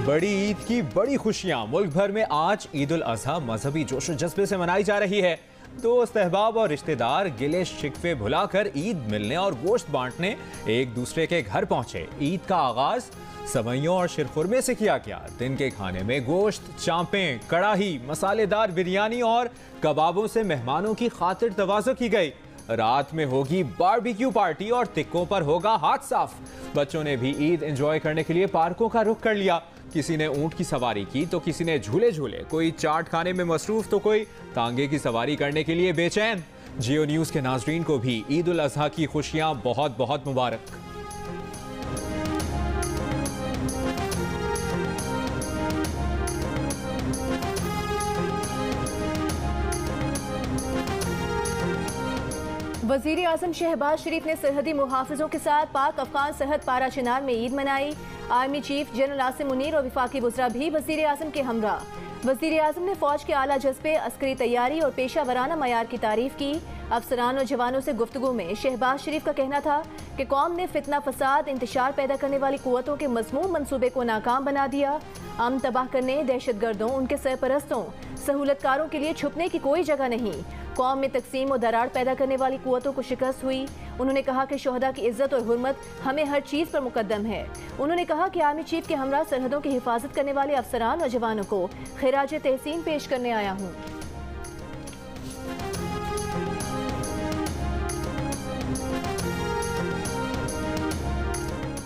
बड़ी ईद की बड़ी खुशियां मुल्क भर में आज ईद उल अजहा मजहबी जोश और जज्बे से मनाई जा रही है। दोस्त अहबाब और रिश्तेदार गिले शिकवे भुलाकर ईद मिलने और गोश्त बांटने एक दूसरे के घर पहुंचे। ईद का आगाज सवैयों और शिरखुरमे से किया गया। दिन के खाने में गोश्त, चांपें, कड़ाही, मसालेदार बिरयानी और कबाबों से मेहमानों की खातिर तवाज़ो की गई। रात में होगी बारबेक्यू पार्टी और तिक्कों पर होगा हाथ साफ। बच्चों ने भी ईद एंजॉय करने के लिए पार्कों का रुख कर लिया। किसी ने ऊंट की सवारी की तो किसी ने झूले झूले, कोई चाट खाने में मसरूफ तो कोई तांगे की सवारी करने के लिए बेचैन। जियो न्यूज़ के नाजरीन को भी ईद उल अजहा की खुशियां बहुत बहुत मुबारक। वज़ीर आज़म शहबाज शरीफ ने सरहदी मुहाफ़िज़ों के साथ पाक अफगान सरहद पारा चिनार में ईद मनाई। Army chief general Asim Munir और वफाकी वज़रा भी वज़ीर आज़म के हमरा। वज़ीर आज़म ने फ़ौज के आला जज्बे, अस्करी तैयारी और पेशा वराना मयार की तारीफ़ की। अफसरान और जवानों से गुफ्तगू में शहबाज शरीफ का कहना था कि कौम ने फितना फसाद, इंतशार पैदा करने वाली कुव्वतों के मज़मूम मंसूबे को नाकाम बना दिया। अमन तबाह करने, दहशतगर्दों, उनके सरपरस्तों, सहूलतकारों के लिए छुपने की कोई जगह नहीं। कौम में तकसीम और दरार पैदा करने वाली कुव्वतों को शिकस्त हुई। उन्होंने कहा कि शोहदा की इज्जत और हुर्मत हमें हर चीज़ पर मुकद्दम है। उन्होंने कहा कि आर्मी चीफ के हमरा सरहदों की हिफाजत करने वाले अफसरान और जवानों को खिराज तहसीन पेश करने आया हूँ।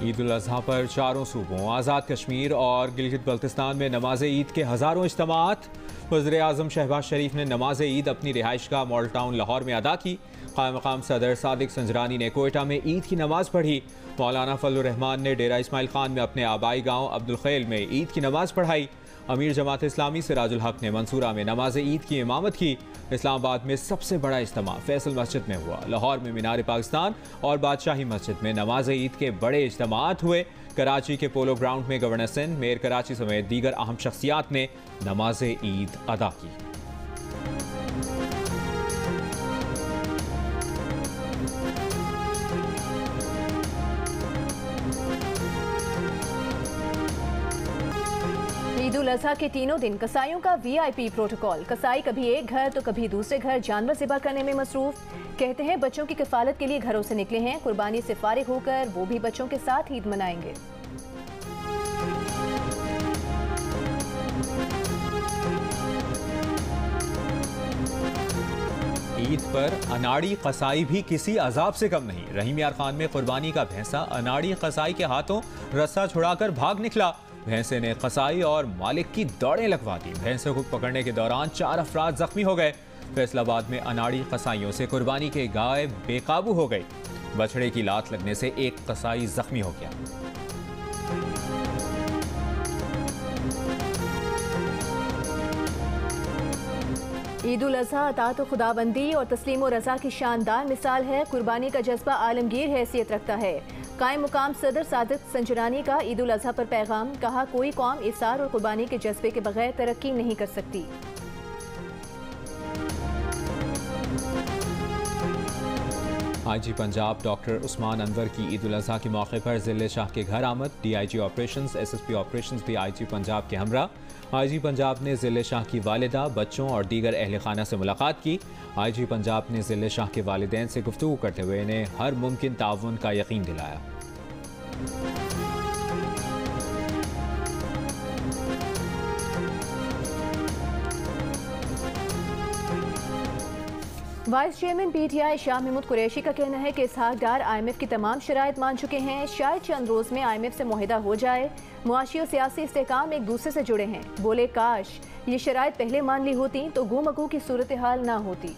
ईद उल अजहा पर चारों सूबों आज़ाद कश्मीर और गिलगित बल्तिस्तान में नमाज ईद के हज़ारों इज्तिमात। वज़ीर आज़म शहबाज शरीफ ने नमाज ईद अपनी रिहाइशगाह मॉडल टाउन लाहौर में अदा की। क़ायम मक़ाम सदर सादिक संजरानी ने कोयटा में ईद की नमाज पढ़ी। मौलाना फजलुर रहमान ने डेरा इस्माइल खान में अपने आबाई गाँव अब्दुल खैल में ईद की नमाज पढ़ाई। अमीर जमात इस्लामी सिराजुल हक ने मंसूरा में नमाज ईद की इमामत की। इस्लामाबाद में सबसे बड़ा इज्तिमा फैसल मस्जिद में हुआ। लाहौर में मीनार पाकिस्तान और बादशाही मस्जिद में नमाज ईद के बड़े इज्तिमात हुए। कराची के पोलो ग्राउंड में गवर्नर सिंध, मेयर कराची समेत दीगर अहम शख्सियात ने नमाज ईद अदा की। ईद उल अजहा के तीनों दिन कसाईयों का VIP प्रोटोकॉल। कसाई कभी एक घर तो कभी दूसरे घर जानवर ज़िबा करने में मसरूफ। कहते हैं बच्चों की किफालत के लिए घरों से निकले हैं। कुर्बानी से फारिग होकर वो भी बच्चों के साथ ईद मनाएंगे। ईद पर अनाड़ी कसाई भी किसी अजाब से कम नहीं। रहीम यार खान में कुर्बानी का भैंसा अनाड़ी कसाई के हाथों रस्सा छुड़ाकर भाग निकला। भैंसे ने कसाई और मालिक की दौड़ें लगवा दी। भैंसे को पकड़ने के दौरान 4 अफराद जख्मी हो गए। फैसलाबाद में अनाड़ी कसाईयों से कुर्बानी के गाय बेकाबू हो गई। बछड़े की लात लगने से एक कसाई जख्मी हो गया। ईद उल अजहा अतात खुदाबंदी और तस्लीम और रज़ा की शानदार मिसाल है। कुर्बानी का जज्बा आलमगीर हैसियत रखता है। कायम मुकाम सदर सादिक संजरानी का ईद उल अजहा पर पैगाम। कहा कोई कौम इसार और कुर्बानी के जज्बे के बगैर तरक्की नहीं कर सकती। IG पंजाब डॉक्टर उस्मान अनवर की ईद उल अजहा के मौके पर ज़िले शाह के घर आमद। DIG ऑपरेशंस, SSP ऑपरेशंस भी IG पंजाब के हमरा। IG पंजाब ने ज़िले शाह की वालिदा, बच्चों और दीगर अहल खाना से मुलाकात की। IG पंजाब ने ज़िले शाह के वालिदैन से गुफ्तगू करते हुए इन्हें हर मुमकिन ताउन का यकीन दिलाया। Vice chairman PTI Shah Mahmood Qureshi का कहना है कि इसहाक डार IMF की तमाम शराइत मान चुके हैं। शायद चंद रोज़ में IMF से मुआहिदा हो जाए। मुआशी और सियासी इस्तेहकाम एक दूसरे से जुड़े हैं। बोले काश ये शराइत पहले मान ली होती तो गुमगू की सूरत हाल ना होती।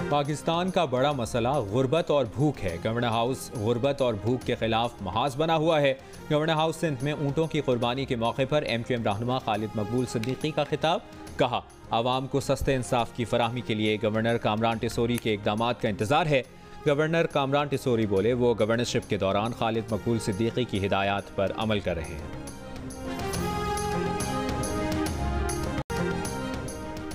पाकिस्तान का बड़ा मसला गुर्बत और भूख है। गवर्नर हाउस गुर्बत और भूख के खिलाफ महाज बना हुआ है। गवर्नर हाउस सिंध में ऊँटों की कुर्बानी के मौके पर MQM रहनुमा खालिद मकबूल सिद्दीकी का खिताब। कहा आवाम को सस्ते इंसाफ की फराहमी के लिए गवर्नर कामरान टिसोरी के इकदामात का इंतजार है। गवर्नर कामरान टिसोरी बोले वो गवर्नरशिप के दौरान खालिद मकबूल सिद्दीकी की हिदायत पर अमल कर रहे हैं।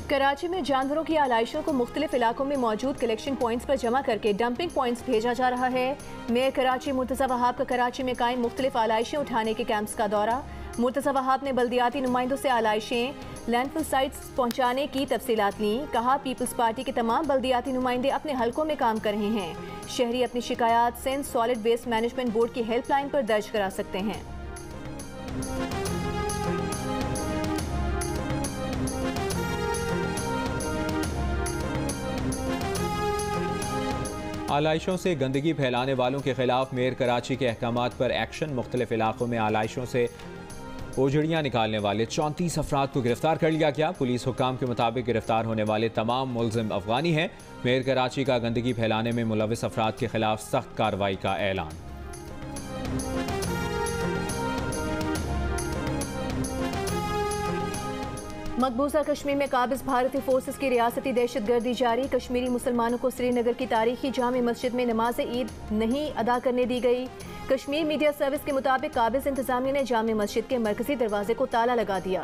कराची में जानवरों की आलाइशों को मुख्तलिफ इलाकों में मौजूद कलेक्शन पॉइंट्स पर जमा करके डंपिंग पॉइंट्स भेजा जा रहा है। मेयर कराची मुर्तज़ा वहाब का कराची में कायम मुख्तलिफ आलाइशें उठाने के कैंप्स का दौरा। मुर्तज़ा वहाब ने बल्दियाती नुमाइंदों से आलाइशें लैंडफिल साइट्स पहुंचाने की तफसीलात ली। कहा, पीपल्स पार्टी के तमाम बल्दियाती नुमाइंदे अपने हलकों में काम कर रहे हैं। शहरी अपनी शिकायत Sindh solid waste management board की हेल्पलाइन पर दर्ज करा सकते हैं। आलाइशों से गंदगी फैलाने वालों के खिलाफ मेयर कराची के अहकामात पर एक्शन। मुख्तलिफ इलाकों में आलाइशों से ओझड़ियाँ निकालने वाले 34 अफराद को गिरफ्तार कर लिया गया। पुलिस हुक्काम के मुताबिक गिरफ्तार होने वाले तमाम मुलजिम अफगानी हैं। मेयर कराची का गंदगी फैलाने में मुलविस अफराद के खिलाफ सख्त कार्रवाई का ऐलान। मकबूजा कश्मीर में काबिज भारतीय फोर्सेस की रियासती दहशतगर्दी जारी। कश्मीरी मुसलमानों को श्रीनगर की तारीखी जामे मस्जिद में नमाज ईद नहीं अदा करने दी गई। कश्मीर मीडिया सर्विस के मुताबिक काबिज इंतजामिया ने जामे मस्जिद के मरकजी दरवाजे को ताला लगा दिया।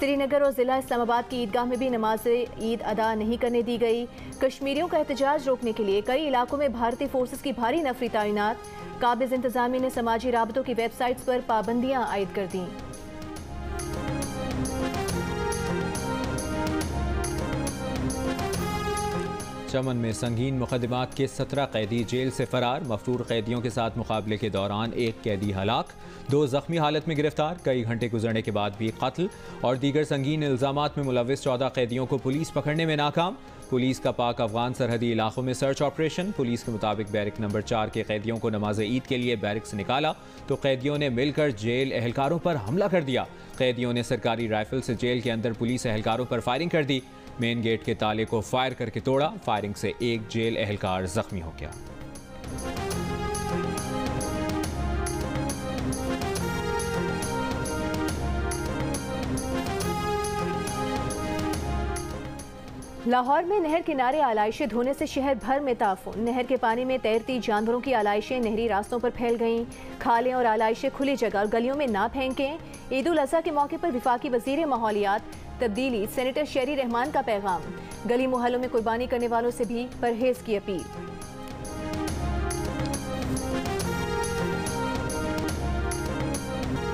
श्रीनगर और जिला इस्लामाबाद की ईदगाह में भी नमाज ईद अदा नहीं करने दी गई। कश्मीरियों का एहतजाज रोकने के लिए कई इलाकों में भारतीय फोर्सेस की भारी नफरी तैनात। काबिज इंतजामिया ने समाजी राबतों की वेबसाइट्स पर पाबंदियां आयद कर दी। चमन में संगीन मुकदमात के 17 कैदी जेल से फरार। मफरूर कैदियों के साथ मुकाबले के दौरान एक कैदी हलाक, 2 जख्मी हालत में गिरफ्तार। कई घंटे गुजरने के बाद भी कत्ल और दीगर संगीन इल्जामात में मुलविस 14 कैदियों को पुलिस पकड़ने में नाकाम। पुलिस का पाक अफगान सरहदी इलाकों में सर्च ऑपरेशन। पुलिस के मुताबिक बैरक नंबर 4 के कैदियों को नमाज ईद के लिए बैरक से निकाला तो कैदियों ने मिलकर जेल एहलकारों पर हमला कर दिया। कैदियों ने सरकारी राइफल से जेल के अंदर पुलिस एहलकारों पर फायरिंग कर दी। मेन गेट के ताले को फायर करके तोड़ा। फायरिंग से एक जेल एहलकार जख्मी हो गया। लाहौर में नहर किनारे आलाइशें धोने से शहर भर में ताफुन। नहर के पानी में तैरती जानवरों की आलाइशें नहरी रास्तों पर फैल गईं। खालें और आलाइशें खुली जगह और गलियों में ना फेंकें। ईद उल अज़हा के मौके पर वफाकी वज़ीर माहौलियात तब्दीली सेनेटर शेरी रहमान का पैगाम। गली मोहल्लों में कुर्बानी करने वालों से भी परहेज की अपील।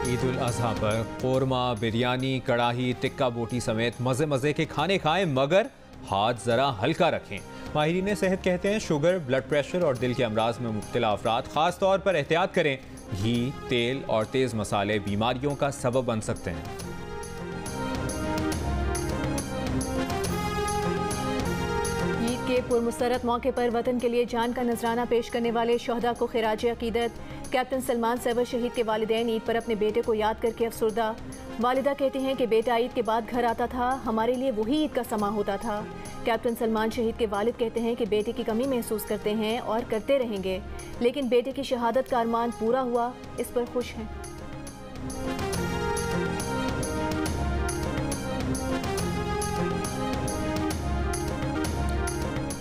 ईद उल अज़हा पर कोरमा, बिरयानी, कड़ाही, टिक्का बोटी समेत मज़े मज़े के खाने खाएं, मगर हाथ ज़रा हल्का रखें। माहिरीन सेहत कहते हैं शुगर, ब्लड प्रेशर और दिल के अमराज में मुब्तला अफराद ख़ास तौर पर एहतियात करें। घी, तेल और तेज़ मसाले बीमारियों का सबब बन सकते हैं। के पुरमुसरत मौके पर वतन के लिए जान का नजराना पेश करने वाले शहदा को खिराज अकीदत। कैप्टन सलमान सरवर शहीद के वालिदैन ईद पर अपने बेटे को याद करके अफसुर्दा। वालिदा कहती हैं कि बेटा ईद के बाद घर आता था, हमारे लिए वही ईद का समा होता था। कैप्टन सलमान शहीद के वालिद कहते हैं कि बेटे की कमी महसूस करते हैं और करते रहेंगे, लेकिन बेटे की शहादत का अरमान पूरा हुआ, इस पर खुश हैं।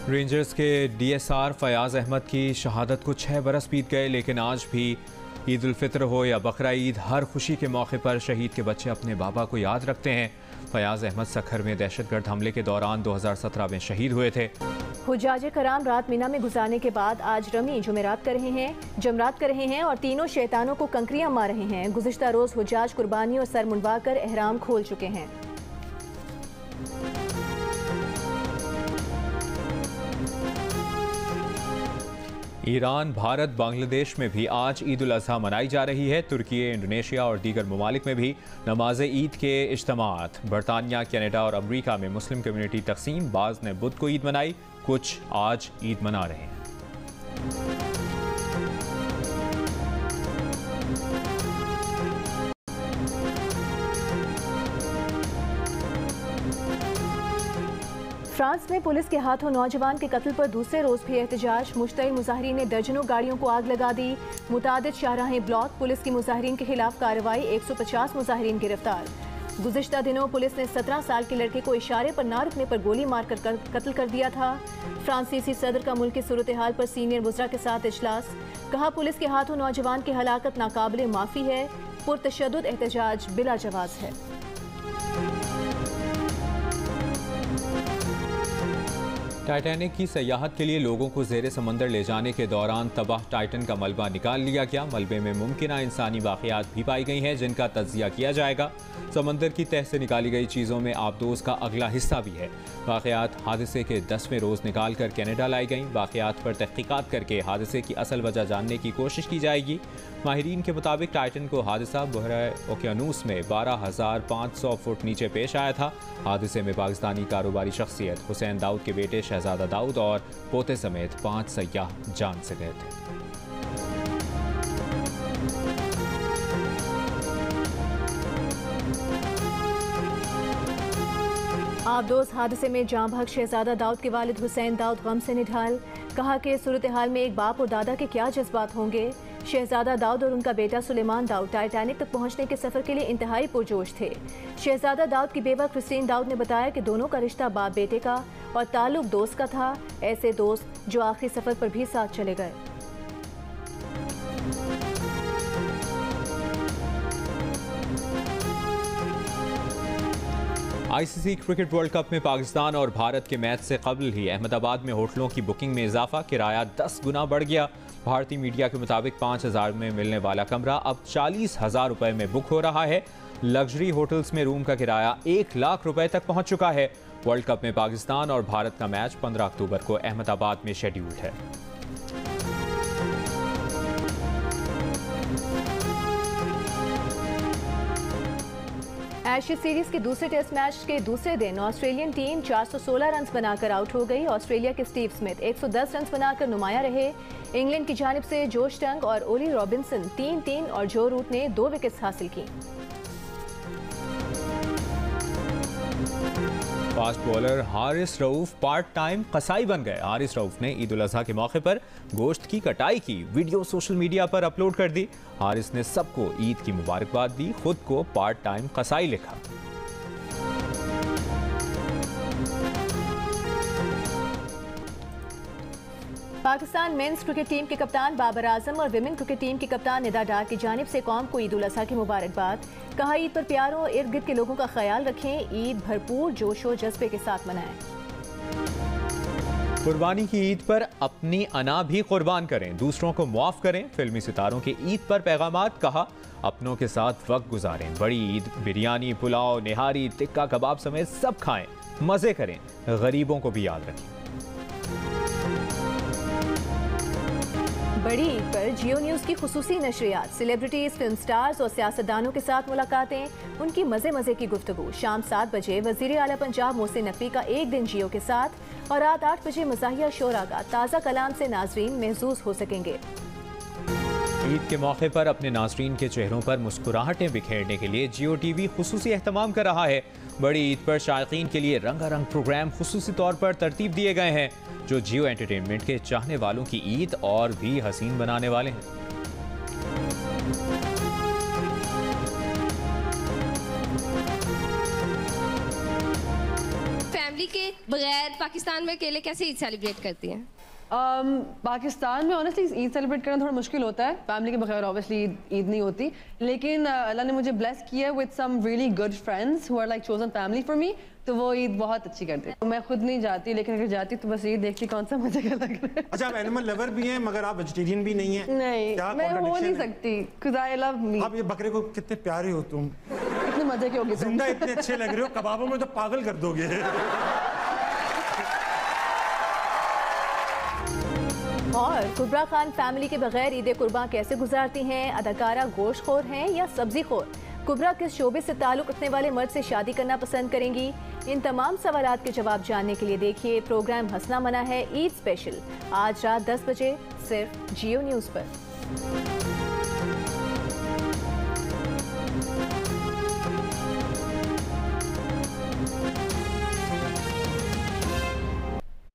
रेंजर्स के DSR फयाज़ अहमद की शहादत को 6 बरस बीत गए, लेकिन आज भी ईद उल फितर हो या बकरा ईद, हर खुशी के मौके पर शहीद के बच्चे अपने बाबा को याद रखते हैं। फयाज़ अहमद सखर में दहशतगर्द हमले के दौरान 2017 में शहीद हुए थे। हुज्जाज कराम रात मीना में गुजारने के बाद आज रमी जमरात कर रहे हैं और तीनों शैतानों को कंकरियां मार रहे हैं। गुज़िश्ता रोज़ हुज्जाज कुर्बानी और सर मुंडवा कर एहराम खोल चुके हैं। ईरान, भारत, बांग्लादेश में भी आज ईद उल अज़हा मनाई जा रही है। तुर्की, इंडोनेशिया और दीगर ममालिक में भी नमाज ईद के इज्तिमात। बरतानिया, कनाडा और अमरीका में मुस्लिम कम्युनिटी तकसीम। बाज़ ने बुध को ईद मनाई, कुछ आज ईद मना रहे हैं। फ्रांस में पुलिस के हाथों नौजवान के कत्ल पर दूसरे रोज भी एहतजाज। मुश्तइल मुजाहिरीन ने दर्जनों गाड़ियों को आग लगा दी। मुतादिद शाहराहें ब्लॉक। पुलिस की मुजाहिरीन के खिलाफ कार्रवाई। 150 मुजाहिरीन गिरफ्तार। गुज़िश्ता दिनों पुलिस ने 17 साल के लड़के को इशारे पर ना रुकने पर गोली मारकर कत्ल कर दिया था। फ्रांसीसी सदर का मुल्क की सूरत हाल पर सीनियर वज़रा के साथ इजलास। कहा, पुलिस के हाथों नौजवान की हलाकत नाकाबिले माफ़ी है। पुरतशद्दुद एहतजाज बिला जवाज़ है। टाइटैनिक की सयाहत के लिए लोगों को ज़ेरे समंदर ले जाने के दौरान तबाह टाइटन का मलबा निकाल लिया गया। मलबे में मुमकिना इंसानी वाक़यात भी पाई गई हैं जिनका तज्जिया किया जाएगा। समंदर की तह से निकाली गई चीज़ों में आबदोज़ का अगला हिस्सा भी है। वाक़यात हादसे के 10वें रोज़ निकाल कर कैनेडा लाई गईं। वाक़यात पर तहक़ीक़ात करके हादसे की असल वजह जानने की कोशिश की जाएगी। माहिरीन के मुताबिक टाइटन को हादसा बहरे ओकियानूस में 12,500 फुट नीचे पेश आया था। हादसे में पाकिस्तानी कारोबारी शख्सियत हुसैन दाऊद के बेटे शहजादा दाऊद और पोते समेत 5 सयाह जान से गए थे। आबदोज़ हादसे में जाँ बहक शहजादा दाऊद के वालिद हुसैन दाऊद गम से निढाल। कहा कि सूरत हाल में एक बाप और दादा के क्या जज्बात होंगे। शहजादा दाऊद और उनका बेटा सुलेमान दाऊद टाइटैनिक तक पहुंचने के सफ़र के लिए इंतहाई पुरजोश थे। शहजादा दाऊद की बेवा क्रिस्टीन दाऊद ने बताया कि दोनों का रिश्ता बाप बेटे का और ताल्लुक दोस्त का था, ऐसे दोस्त जो आखिरी सफ़र पर भी साथ चले गए। आईसीसी क्रिकेट वर्ल्ड कप में पाकिस्तान और भारत के मैच से कबल ही अहमदाबाद में होटलों की बुकिंग में इजाफा, किराया 10 गुना बढ़ गया। भारतीय मीडिया के मुताबिक 5,000 में मिलने वाला कमरा अब 40,000 रुपए में बुक हो रहा है। लग्जरी होटल्स में रूम का किराया 1 लाख रुपए तक पहुंच चुका है। वर्ल्ड कप में पाकिस्तान और भारत का मैच 15 अक्टूबर को अहमदाबाद में शेड्यूल्ड है। एशेज सीरीज के दूसरे टेस्ट मैच के दूसरे दिन ऑस्ट्रेलियन टीम 416 रन बनाकर आउट हो गई। ऑस्ट्रेलिया के स्टीव स्मिथ 110 रन बनाकर नुमाया रहे। इंग्लैंड की जानिब से जोश टंग और ओली रॉबिन्सन 3-3 और जो रूट ने 2 विकेट्स हासिल की। Fast bowler Haris Rauf part time कसाई बन गए। हारिस रऊफ ने ईद उल अजहा के मौके पर गोश्त की कटाई की वीडियो सोशल मीडिया पर अपलोड कर दी। हारिस ने सबको ईद की मुबारकबाद दी, खुद को पार्ट टाइम कसाई लिखा। पाकिस्तान मेंस क्रिकेट टीम के कप्तान बाबर आजम और विमेन क्रिकेट टीम की कप्तान निदा डार की जानिब से कौम को ईद उल अजहा की मुबारकबाद। कहा, ईद पर प्यारों इर्द गिर्द के लोगों का ख्याल रखें, ईद भरपूर जोश व जज्बे के साथ मनाएं। कुर्बानी की ईद पर अपनी अना भी कुर्बान करें, दूसरों को मुआफ करें। फिल्मी सितारों के ईद पर पैगामात। कहा, अपनों के साथ वक्त गुजारें, बड़ी ईद बिरयानी, पुलाव, निहारी, टिक्का कबाब समेत सब खाएं, मजे करें, गरीबों को भी याद रखें। बड़ी ईद पर जियो न्यूज़ की खुसूसी नशरियात, सेलिब्रिटीज, फिल्म स्टार्स और सियासतदानों के साथ मुलाकातें, उनकी मजे मजे की गुफ्तगू। शाम 7 बजे वजीर आला पंजाब मोहसिन नकवी का एक दिन जियो के साथ और रात 8 बजे मज़ाहिया शोरा का ताज़ा कलाम से नाजरीन महसूस हो सकेंगे। ईद के मौके पर अपने नाजरीन के चेहरों पर मुस्कुराहटें बिखेरने के लिए जियो टीवी खुसूसी एहतमाम कर रहा है। बड़ी ईद पर शायकीन के लिए रंगारंग प्रोग्राम खुसूसी तौर पर तरतीब दिए गए हैं जो जियो एंटरटेनमेंट के चाहने वालों की ईद और भी हसीन बनाने वाले हैं। फैमिली के बगैर पाकिस्तान में अकेले कैसे ईद सेलिब्रेट करती हैं? पाकिस्तान में ऑनेस्टली ईद सेलिब्रेट करना थोड़ा मुश्किल होता है। फैमिली के बगैर ऑब्वियसली ईद नहीं होती, लेकिन अल्लाह ने मुझे ब्लेस किया with some really good friends who are like chosen family for me, तो वो ईद बहुत अच्छी करते हैं। मैं खुद नहीं जाती, लेकिन अगर जाती तो बस ईद देखती कौन सा मजे का लग रहा है। अच्छा, आप एनिमल लवर भी हैं मगर आप वेजिटेरियन भी नहीं हैं। नहीं, मैं हो नहीं सकती because I love meat। आप ये बकरे को कितने प्यारे हो तुम, इतने मजे के होगे, जिंदा इतने अच्छे लग रहे हो, कबाबों में तो पागल कर दोगे। और कुबरा खान फैमिली के बगैर ईद कुर्बान कैसे गुजारती हैं? अदाकारा गोश्तखोर हैं या सब्जीखोर? कुबरा किस शोबे से ताल्लुक रखने वाले मर्द से शादी करना पसंद करेंगी? इन तमाम सवालात के जवाब जानने के लिए देखिए प्रोग्राम हंसना मना है ईद स्पेशल, आज रात 10 बजे सिर्फ जियो न्यूज़ पर।